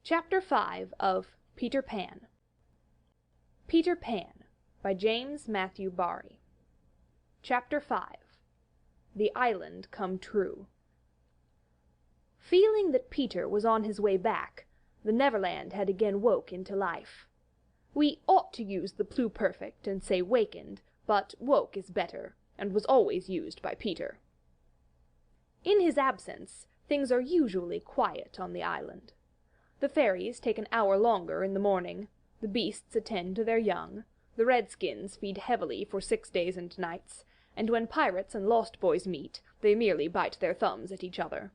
Chapter 5 of Peter Pan. Peter Pan by James Matthew Barrie. Chapter 5. The Island Come True. Feeling that Peter was on his way back, the Neverland had again woke into life. We ought to use the pluperfect and say wakened, but woke is better, and was always used by Peter. In his absence, things are usually quiet on the island. The fairies take an hour longer in the morning, the beasts attend to their young, the redskins feed heavily for 6 days and nights, and when pirates and lost boys meet, they merely bite their thumbs at each other.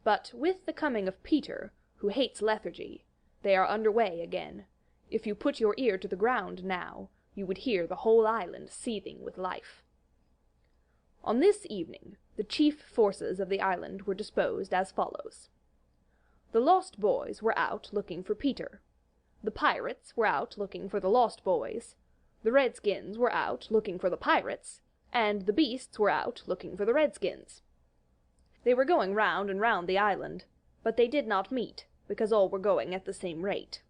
But with the coming of Peter, who hates lethargy, they are under way again. If you put your ear to the ground now, you would hear the whole island seething with life. On this evening, the chief forces of the island were disposed as follows. The lost boys were out looking for Peter. The pirates were out looking for the lost boys. The redskins were out looking for the pirates, and the beasts were out looking for the redskins. They were going round and round the island, but they did not meet, because all were going at the same rate.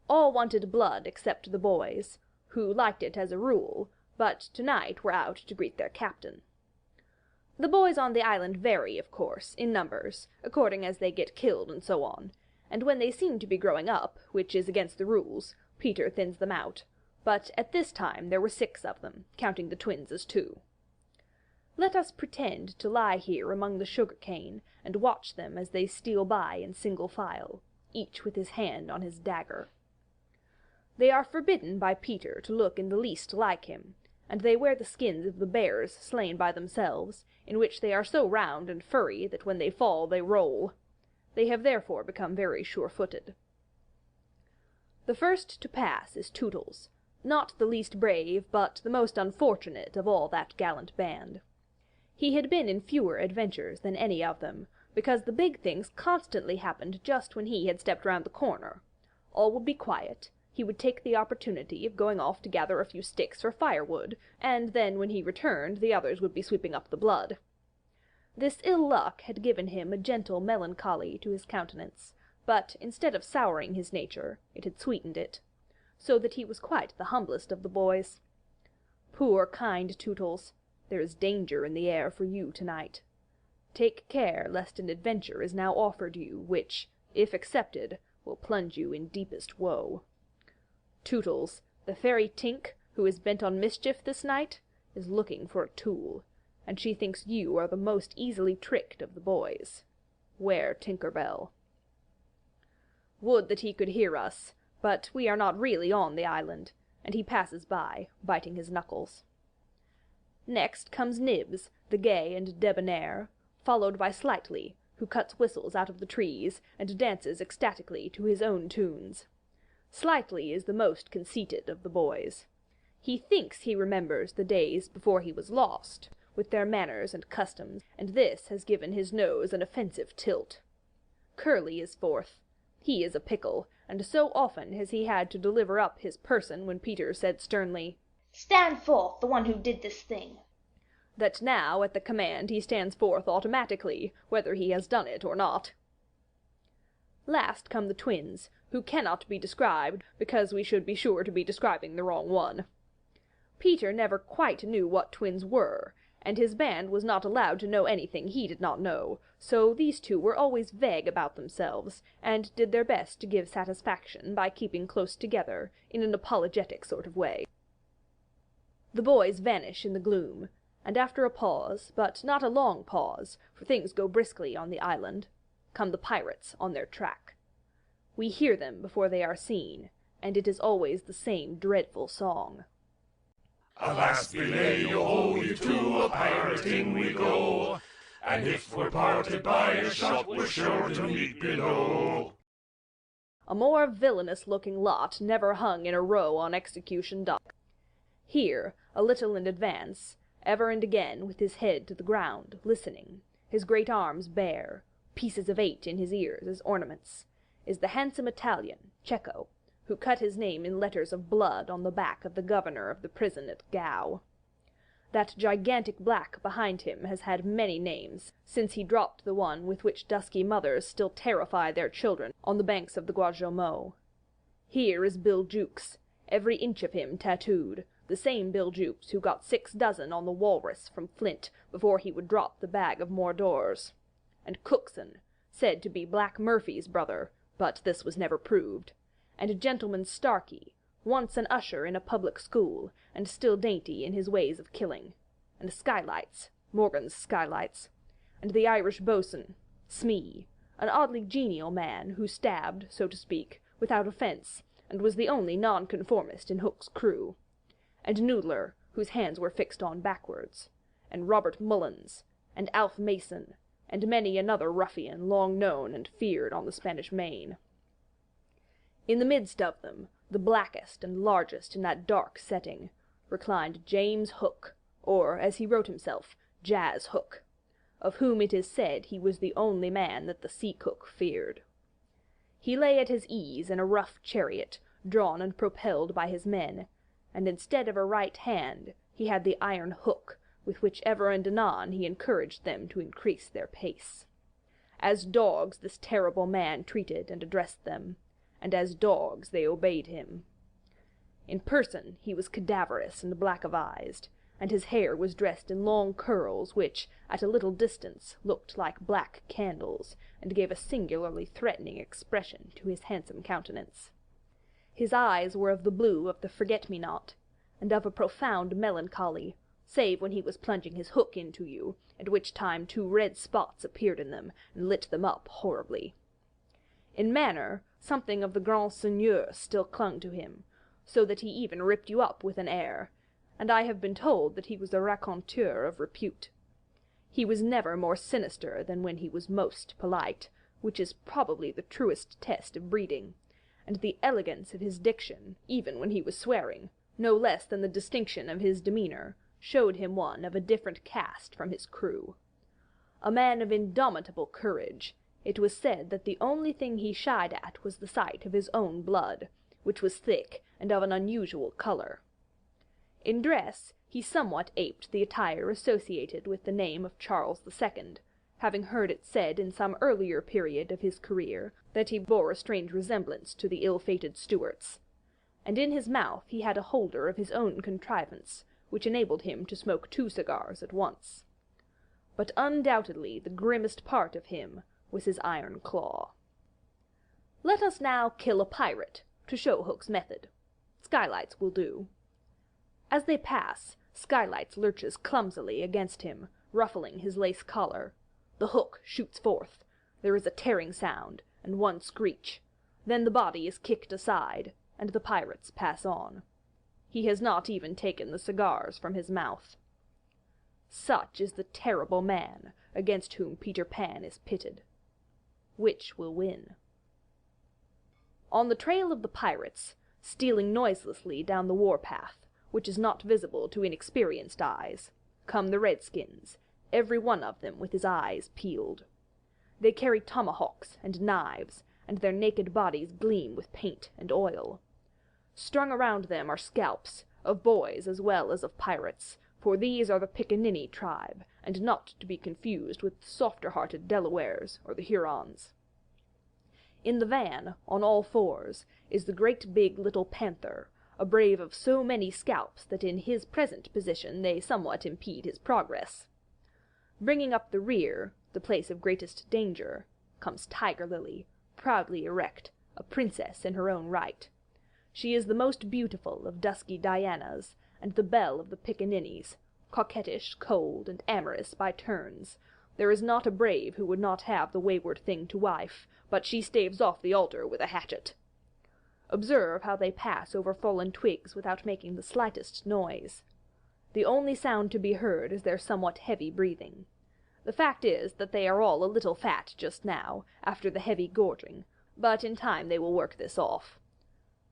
All wanted blood except the boys, who liked it as a rule, but tonight were out to greet their captain. The boys on the island vary, of course, in numbers, according as they get killed and so on, and when they seem to be growing up, which is against the rules, Peter thins them out, but at this time there were 6 of them, counting the twins as 2. Let us pretend to lie here among the sugar-cane and watch them as they steal by in single file, each with his hand on his dagger. They are forbidden by Peter to look in the least like him, and they wear the skins of the bears slain by themselves, in which they are so round and furry that when they fall they roll. They have therefore become very sure-footed. The first to pass is Tootles, not the least brave, but the most unfortunate of all that gallant band. He had been in fewer adventures than any of them, because the big things constantly happened just when he had stepped round the corner. All would be quiet. He would take the opportunity of going off to gather a few sticks for firewood, and then when he returned the others would be sweeping up the blood. This ill luck had given him a gentle melancholy to his countenance, but instead of souring his nature, it had sweetened it, so that he was quite the humblest of the boys. Poor kind Tootles, there is danger in the air for you tonight. Take care lest an adventure is now offered you, which, if accepted, will plunge you in deepest woe. Tootles, the fairy Tink, who is bent on mischief this night, is looking for a tool, and she thinks you are the most easily tricked of the boys. 'Ware Tinker Bell. Would that he could hear us, but we are not really on the island, and he passes by, biting his knuckles. Next comes Nibs, the gay and debonair, followed by Slightly, who cuts whistles out of the trees, and dances ecstatically to his own tunes. Slightly is the most conceited of the boys. He thinks he remembers the days before he was lost, with their manners and customs, and this has given his nose an offensive tilt. Curly is fourth. He is a pickle, and so often has he had to deliver up his person when Peter said sternly, "Stand forth, the one who did this thing," that now at the command he stands forth automatically, whether he has done it or not. Last come the twins, who cannot be described, because we should be sure to be describing the wrong one. Peter never quite knew what twins were, and his band was not allowed to know anything he did not know, so these two were always vague about themselves, and did their best to give satisfaction by keeping close together, in an apologetic sort of way. The boys vanish in the gloom, and after a pause, but not a long pause, for things go briskly on the island, come the pirates on their track. We hear them before they are seen, and it is always the same dreadful song. Alas, belay you, holy to a pirating we go, and if we're parted by a shot, we're sure to meet below. A more villainous-looking lot never hung in a row on execution dock. Here, a little in advance, ever and again with his head to the ground, listening, his great arms bare, pieces of 8 in his ears as ornaments, is the handsome Italian, Cecco, who cut his name in letters of blood on the back of the governor of the prison at Gao. That gigantic black behind him has had many names, since he dropped the one with which dusky mothers still terrify their children on the banks of the Guajomo. Here is Bill Jukes, every inch of him tattooed, the same Bill Jukes who got 6 dozen on the Walrus from Flint before he would drop the bag of Mordors. And Cookson, said to be Black Murphy's brother, but this was never proved. And Gentleman Starkey, once an usher in a public school, and still dainty in his ways of killing. And Skylights, Morgan's Skylights. And the Irish boatswain, Smee, an oddly genial man who stabbed, so to speak, without offence, and was the only nonconformist in Hook's crew. And Noodler, whose hands were fixed on backwards. And Robert Mullins, and Alf Mason, and many another ruffian long known and feared on the Spanish Main. In the midst of them, the blackest and largest in that dark setting, reclined James Hook, or, as he wrote himself, Jazz Hook, of whom it is said he was the only man that the sea cook feared. He lay at his ease in a rough chariot, drawn and propelled by his men, and instead of a right hand he had the iron hook, with which ever and anon he encouraged them to increase their pace. As dogs this terrible man treated and addressed them, and as dogs they obeyed him. In person he was cadaverous and black of eyes, and his hair was dressed in long curls which, at a little distance, looked like black candles, and gave a singularly threatening expression to his handsome countenance. His eyes were of the blue of the forget-me-not, and of a profound melancholy, save when he was plunging his hook into you, at which time 2 red spots appeared in them, and lit them up horribly. In manner, something of the grand seigneur still clung to him, so that he even ripped you up with an air, and I have been told that he was a raconteur of repute. He was never more sinister than when he was most polite, which is probably the truest test of breeding, and the elegance of his diction, even when he was swearing, no less than the distinction of his demeanour, showed him one of a different caste from his crew. A man of indomitable courage, it was said that the only thing he shied at was the sight of his own blood, which was thick and of an unusual colour. In dress he somewhat aped the attire associated with the name of Charles II, having heard it said in some earlier period of his career that he bore a strange resemblance to the ill-fated Stuarts. And in his mouth he had a holder of his own contrivance, which enabled him to smoke 2 cigars at once. But undoubtedly the grimmest part of him was his iron claw. Let us now kill a pirate, to show Hook's method. Skylights will do. As they pass, Skylights lurches clumsily against him, ruffling his lace collar. The hook shoots forth. There is a tearing sound, and 1 screech. Then the body is kicked aside, and the pirates pass on. He has not even taken the cigars from his mouth. Such is the terrible man against whom Peter Pan is pitted. Which will win? On the trail of the pirates, stealing noiselessly down the war-path, which is not visible to inexperienced eyes, come the redskins, every one of them with his eyes peeled. They carry tomahawks and knives, and their naked bodies gleam with paint and oil. Strung around them are scalps, of boys as well as of pirates, for these are the Pickaninny tribe, and not to be confused with the softer-hearted Delawares or the Hurons. In the van, on all fours, is the great big little panther, a brave of so many scalps that in his present position they somewhat impede his progress. Bringing up the rear, the place of greatest danger, comes Tiger Lily, proudly erect, a princess in her own right. She is the most beautiful of dusky Dianas, and the belle of the Pickaninnies, coquettish, cold, and amorous by turns. There is not a brave who would not have the wayward thing to wife, but she staves off the altar with a hatchet. Observe how they pass over fallen twigs without making the slightest noise. The only sound to be heard is their somewhat heavy breathing. The fact is that they are all a little fat just now, after the heavy gorging, but in time they will work this off.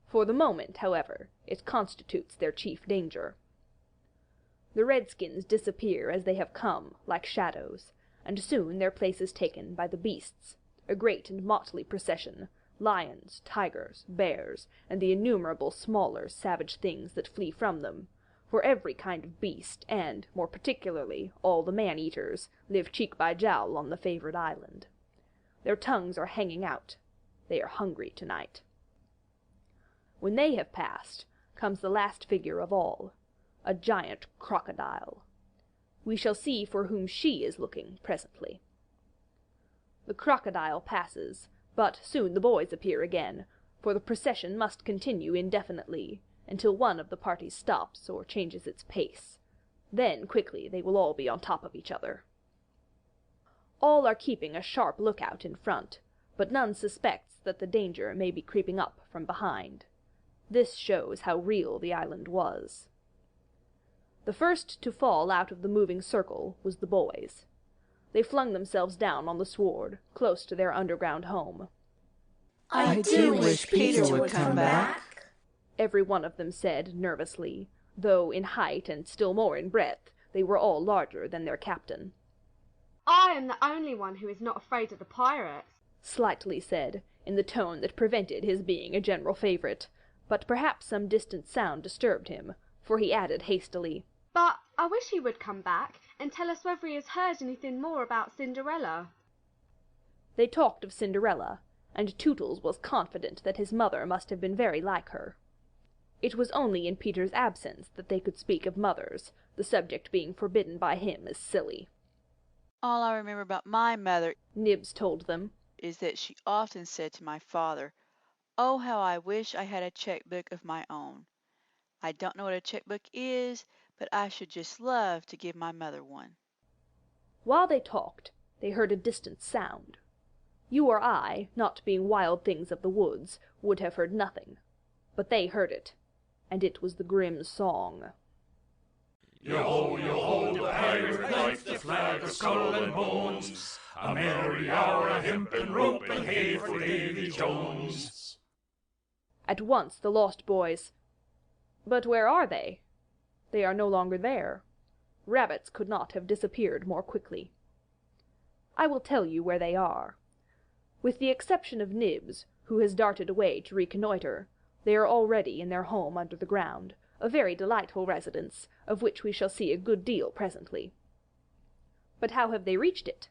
For the moment, however, it constitutes their chief danger. The redskins disappear as they have come, like shadows, and soon their place is taken by the beasts, a great and motley procession, lions, tigers, bears, and the innumerable smaller savage things that flee from them, for every kind of beast, and, more particularly, all the man-eaters, live cheek by jowl on the favoured island. Their tongues are hanging out. They are hungry tonight. When they have passed, comes the last figure of all, a giant crocodile. We shall see for whom she is looking presently. The crocodile passes, but soon the boys appear again, for the procession must continue indefinitely, until one of the party stops or changes its pace. Then, quickly, they will all be on top of each other. All are keeping a sharp lookout in front, but none suspects that the danger may be creeping up from behind. This shows how real the island was. The first to fall out of the moving circle was the boys. They flung themselves down on the sward, close to their underground home. "I do wish Peter would come back," every one of them said nervously, though in height and still more in breadth they were all larger than their captain. "I am the only one who is not afraid of the pirates," Slightly said, in the tone that prevented his being a general favourite, but perhaps some distant sound disturbed him, for he added hastily, "But I wish he would come back and tell us whether he has heard anything more about Cinderella." They talked of Cinderella, and Tootles was confident that his mother must have been very like her. It was only in Peter's absence that they could speak of mothers, the subject being forbidden by him as silly. "All I remember about my mother," Nibs told them, "is that she often said to my father, 'Oh, how I wish I had a checkbook of my own.' I don't know what a checkbook is, but I should just love to give my mother one." While they talked, they heard a distant sound. You or I, not being wild things of the woods, would have heard nothing, but they heard it, and it was the grim song. Yo-ho, the pirate life, the flag of skull and bones, a merry hour, a hempen rope, and hay for Davy Jones. At once the lost boys— But where are they? They are no longer there. Rabbits could not have disappeared more quickly. I will tell you where they are. With the exception of Nibs, who has darted away to reconnoitre, they are already in their home under the ground, a very delightful residence, of which we shall see a good deal presently. But how have they reached it?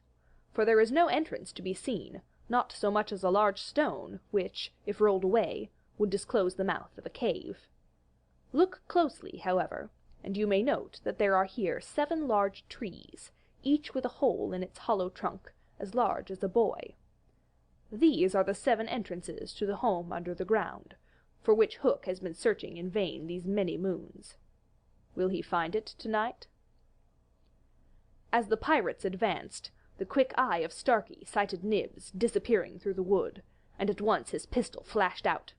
For there is no entrance to be seen, not so much as a large stone, which, if rolled away, would disclose the mouth of a cave. Look closely, however, and you may note that there are here 7 large trees, each with a hole in its hollow trunk as large as a boy. These are the 7 entrances to the home under the ground, for which Hook has been searching in vain these many moons. Will he find it tonight? As the pirates advanced, the quick eye of Starkey sighted Nibs disappearing through the wood, and at once his pistol flashed out.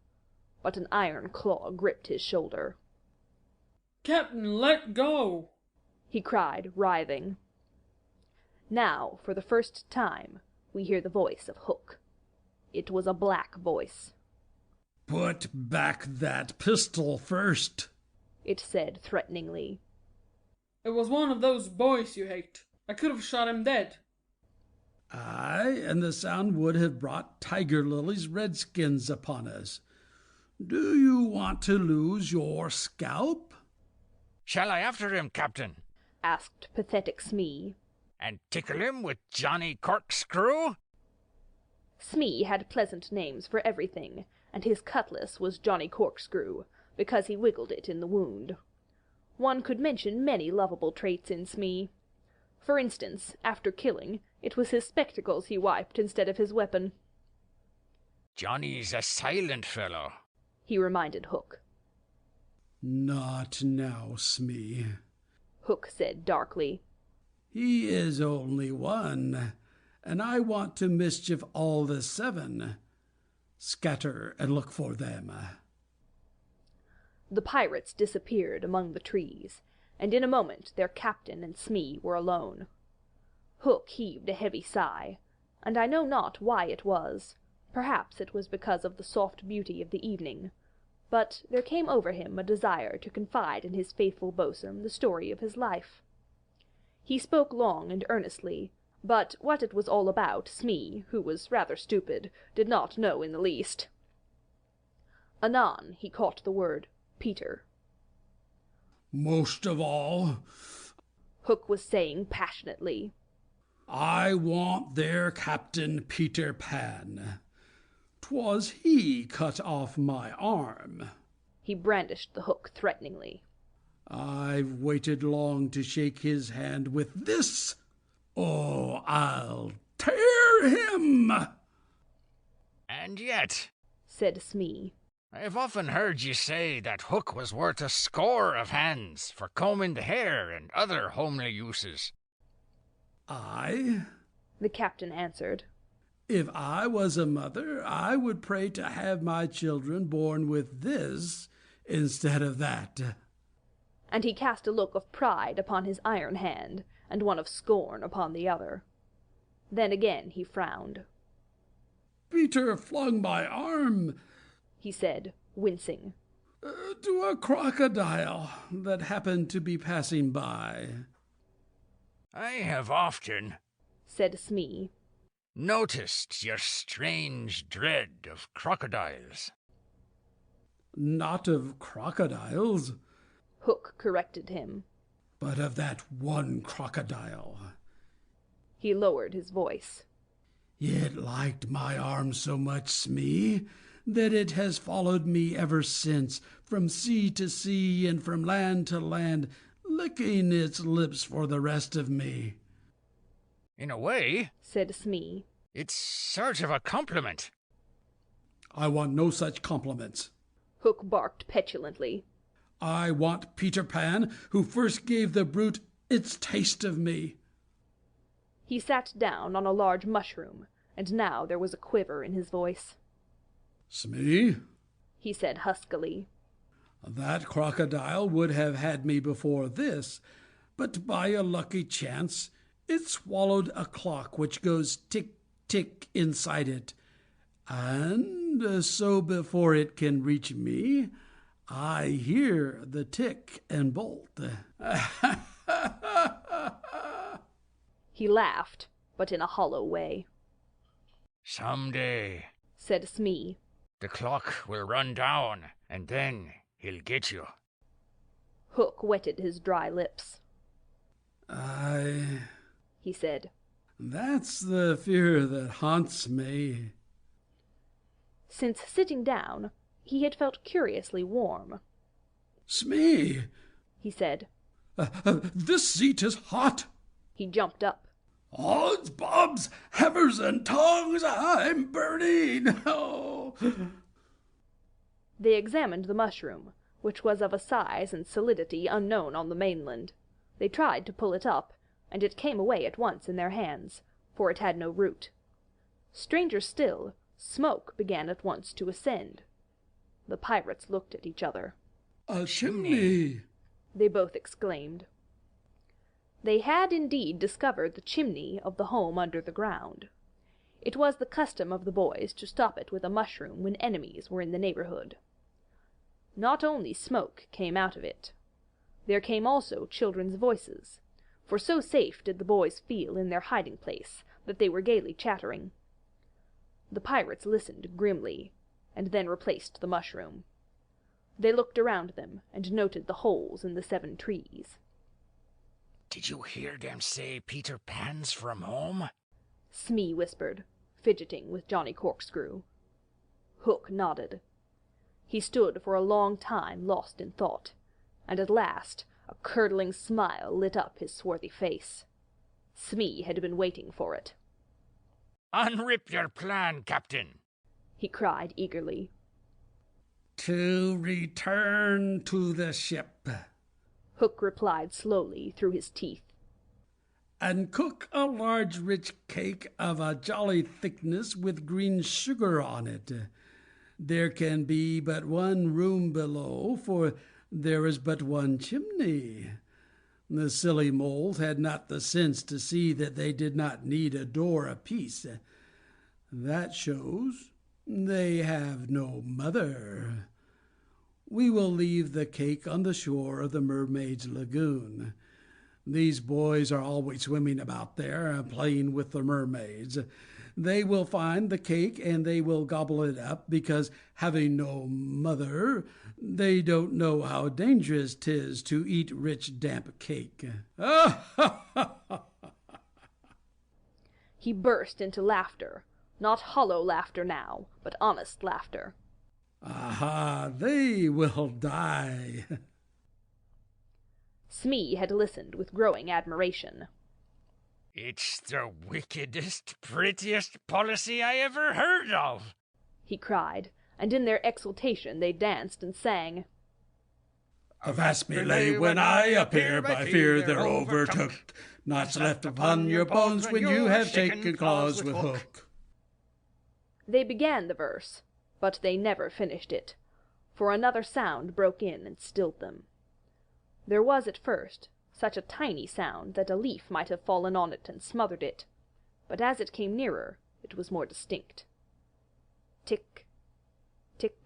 But an iron claw gripped his shoulder. "Captain, let go!" he cried, writhing. Now, for the first time, we hear the voice of Hook. It was a black voice. "Put back that pistol first," it said threateningly. "It was one of those boys you hate. I could have shot him dead." "Aye, and the sound would have brought Tiger Lily's redskins upon us. Do you want to lose your scalp?" "Shall I after him, Captain?" asked pathetic Smee. "And tickle him with Johnny Corkscrew?" Smee had pleasant names for everything, and his cutlass was Johnny Corkscrew, because he wiggled it in the wound. One could mention many lovable traits in Smee. For instance, after killing, it was his spectacles he wiped instead of his weapon. "Johnny's a silent fellow," he reminded Hook. "Not now, Smee," Hook said darkly. "He is only one, and I want to mischief all the 7. Scatter and look for them." The pirates disappeared among the trees, and in a moment their captain and Smee were alone. Hook heaved a heavy sigh, and I know not why it was. Perhaps it was because of the soft beauty of the evening, but there came over him a desire to confide in his faithful boatswain the story of his life. He spoke long and earnestly, but what it was all about Smee, who was rather stupid, did not know in the least. Anon he caught the word Peter. Most of all, Hook was saying passionately, I want their Captain Peter Pan. 'Twas he cut off my arm. He brandished the hook threateningly. I've waited long to shake his hand with this. Oh, I'll tear him! And yet, said Smee, I've often heard you say that Hook was worth a score of hands for combing the hair and other homely uses. I? The captain answered. If I was a mother, I would pray to have my children born with this instead of that. And he cast a look of pride upon his iron hand, and one of scorn upon the other. Then again he frowned. Peter flung my arm, he said, wincing, to a crocodile that happened to be passing by. I have often, said Smee, noticed your strange dread of crocodiles. Not of crocodiles, Hook corrected him, but of that one crocodile. He lowered his voice. It liked my arm so much, Smee, that it has followed me ever since, from sea to sea and from land to land, licking its lips for the rest of me. In a way, said Smee, it's sort of a compliment. I want no such compliments. Hook barked petulantly. I want Peter Pan, who first gave the brute its taste of me. He sat down on a large mushroom, and now there was a quiver in his voice. Smee, he said huskily, that crocodile would have had me before this, but by a lucky chance it swallowed a clock which goes tick-tick inside it, and so before it can reach me, I hear the tick and bolt. He laughed, but in a hollow way. Some day, said Smee, the clock will run down, and then he'll get you. Hook wetted his dry lips. He said. That's the fear that haunts me. Since sitting down, he had felt curiously warm. Smee, he said. This seat is hot. He jumped up. Odds, bobs, hammers, and tongs, I'm burning. Oh. They examined the mushroom, which was of a size and solidity unknown on the mainland. They tried to pull it up, and it came away at once in their hands, for it had no root. Stranger still, smoke began at once to ascend. The pirates looked at each other. A chimney! They both exclaimed. They had indeed discovered the chimney of the home under the ground. It was the custom of the boys to stop it with a mushroom when enemies were in the neighborhood. Not only smoke came out of it. There came also children's voices, for so safe did the boys feel in their hiding place that they were gaily chattering. The pirates listened grimly, and then replaced the mushroom. They looked around them and noted the holes in the 7 trees. Did you hear them say Peter Pan's from home? Smee whispered, fidgeting with Johnny Corkscrew. Hook nodded. He stood for a long time lost in thought, and at last a curdling smile lit up his swarthy face. Smee had been waiting for it. Unrip your plan, Captain, he cried eagerly. To return to the ship, Hook replied slowly through his teeth. And cook a large rich cake of a jolly thickness with green sugar on it. There can be but one room below, for there is but one chimney. The silly moles had not the sense to see that they did not need a door apiece. That shows they have no mother. We will leave the cake on the shore of the Mermaid's Lagoon. These boys are always swimming about there, playing with the mermaids. they will find the cake and they will gobble it up, because having no mother, they don't know how dangerous 'tis to eat rich damp cake. He burst into laughter, not hollow laughter now, but honest laughter. Aha, they will die. Smee had listened with growing admiration. It's the wickedest, prettiest policy I ever heard of, he cried, and in their exultation they danced and sang. Avast me lay when I appear, by fear they're overtook. Knots left upon your bones when you have taken claws with hook. They began the verse, but they never finished it, for another sound broke in and stilled them. There was at first such a tiny sound that a leaf might have fallen on it and smothered it, but as it came nearer it was more distinct. Tick, tick,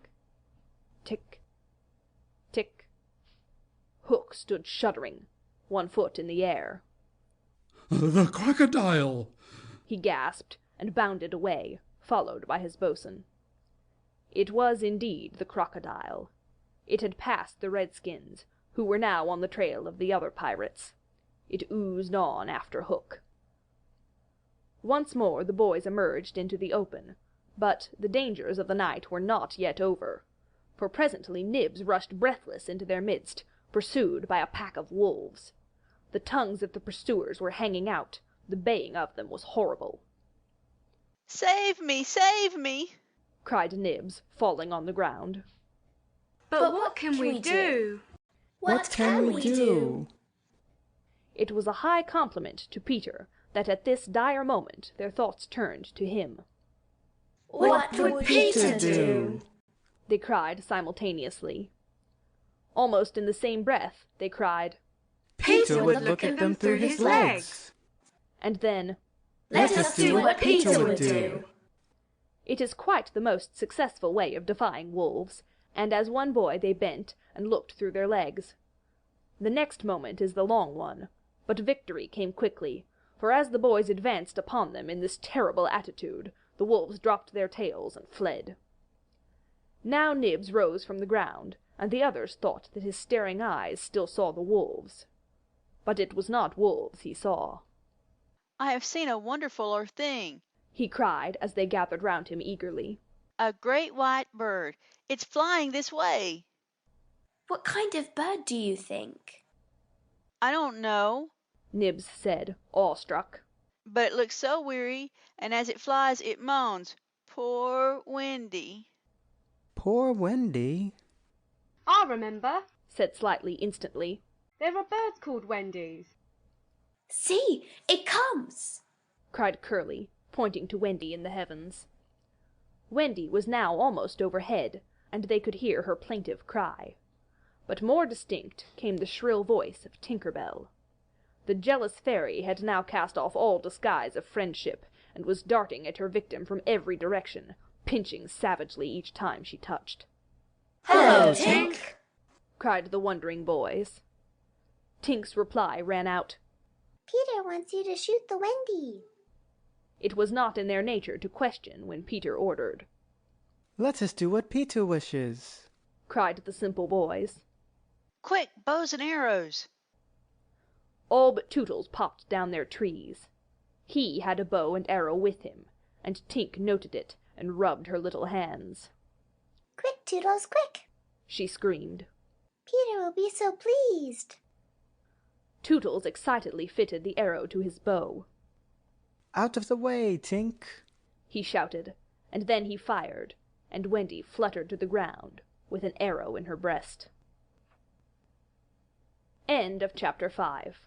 tick, tick. Hook stood shuddering, 1 foot in the air. The crocodile! He gasped, and bounded away, followed by his boatswain. It was indeed the crocodile. It had passed the redskins, who were now on the trail of the other pirates. It oozed on after Hook. Once more the boys emerged into the open, but the dangers of the night were not yet over, for presently Nibs rushed breathless into their midst, pursued by a pack of wolves. The tongues of the pursuers were hanging out. The baying of them was horrible. Save me! Save me! cried Nibs, falling on the ground. But what can we do? What can we do? It was a high compliment to Peter that at this dire moment their thoughts turned to him. What would Peter do? They cried simultaneously. Almost in the same breath they cried, Peter would look at them through his legs. And then, Let us do what Peter would do. It is quite the most successful way of defying wolves, and as one boy they bent and looked through their legs. The next moment is the long one, but victory came quickly, for as the boys advanced upon them in this terrible attitude, the wolves dropped their tails and fled. Now Nibs rose from the ground, and the others thought that his staring eyes still saw the wolves. But it was not wolves he saw. I have seen a wonderfuler thing, he cried as they gathered round him eagerly. A great white bird. It's flying this way. What kind of bird do you think? I don't know, Nibs said, awestruck. but it looks so weary, and as it flies it moans, Poor Wendy. Poor Wendy. I remember. Said Slightly instantly. There are birds called Wendy's. See, it comes! Cried Curly, pointing to Wendy in the heavens. Wendy was now almost overhead, and they could hear her plaintive cry. But more distinct came the shrill voice of Tinker Bell. The jealous fairy had now cast off all disguise of friendship, and was darting at her victim from every direction, pinching savagely each time she touched. Hello, Tink! cried the wondering boys. Tink's reply ran out, Peter wants you to shoot the Wendy. It was not in their nature to question when Peter ordered. Let us do what Peter wishes, cried the simple boys. Quick, bows and arrows! All but Tootles popped down their trees. He had a bow and arrow with him, and Tink noted it and rubbed her little hands. Quick, Tootles, quick! She screamed. Peter will be so pleased. Tootles excitedly fitted the arrow to his bow. Out of the way, Tink! He shouted, and then he fired, and Wendy fluttered to the ground with an arrow in her breast. End of chapter 5.